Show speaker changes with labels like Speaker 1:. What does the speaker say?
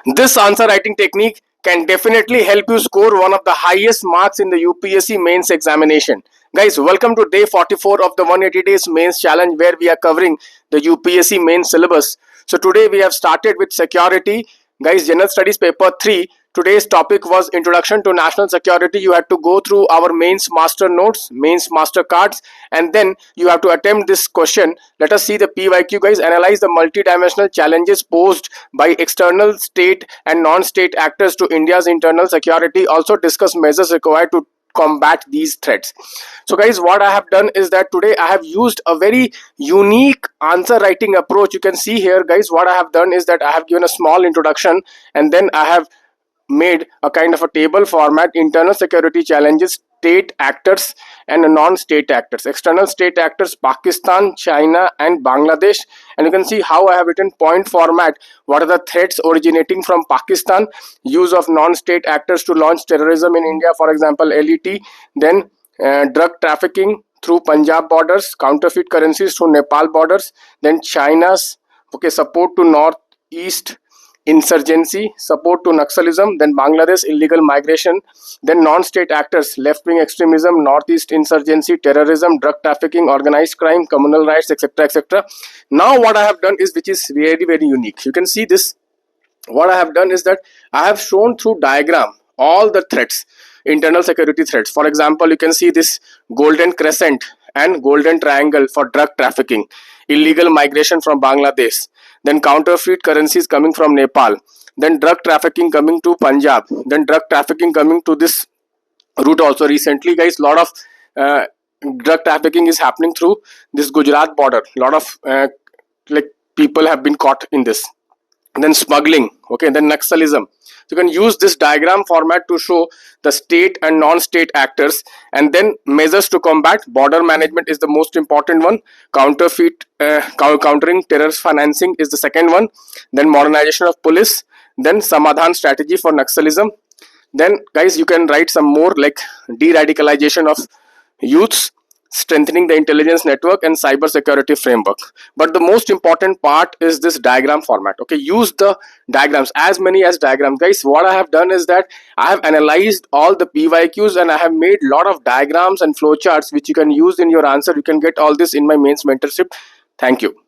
Speaker 1: This answer writing technique can definitely help you score one of the highest marks in the UPSC mains examination. Guys, welcome to day 44 of the 180 days mains challenge, where we are covering the UPSC mains syllabus. So today we have started with security. Guys, general studies paper 3. Today's topic was introduction to national security. You had to go through our mains master notes, mains master cards, and then you have to attempt this question. Let us see the PYQ. Guys, analyze the multidimensional challenges posed by external state and non-state actors to India's internal security. Also discuss measures required to combat these threats. So guys, what I have done is that today I have used a very unique answer writing approach. You can see here, guys, what I have done is that I have given a small introduction, and then I have made a kind of a table format: internal security challenges, state actors and non-state actors. External state actors: Pakistan, China and Bangladesh. And you can see how I have written point format: what are the threats originating from Pakistan, use of non-state actors to launch terrorism in India, for example LET, then drug trafficking through Punjab borders, counterfeit currencies through Nepal borders, then China's support to northeast insurgency, support to Naxalism, then Bangladesh illegal migration, then non-state actors: left-wing extremism, northeast insurgency, terrorism, drug trafficking, organized crime, communal rights, etc., etc. Now what I have done is, which is very unique. You can see this. What I have done is that I have shown through diagram all the threats, internal security threats. For example, you can see this golden crescent and golden triangle for drug trafficking, illegal migration from Bangladesh, then counterfeit currencies coming from Nepal, then drug trafficking coming to Punjab, then drug trafficking coming to this route also. Recently, guys, lot of drug trafficking is happening through this Gujarat border. Lot of people have been caught in this. Then smuggling, then Naxalism. So you can use this diagram format to show the state and non-state actors, and then measures to combat. Border management is the most important one. Counterfeit, countering terrorist financing is the second one. Then modernization of police. Then Samadhan strategy for Naxalism. Then guys, you can write some more like de-radicalization of youths, strengthening the intelligence network, and cyber security framework. But the most important part is this diagram format. Use the diagrams, as many as diagrams. Guys, what I have done is that I have analyzed all the PYQs and I have made lot of diagrams and flowcharts which you can use in your answer. You can get all this in my mains mentorship. Thank you.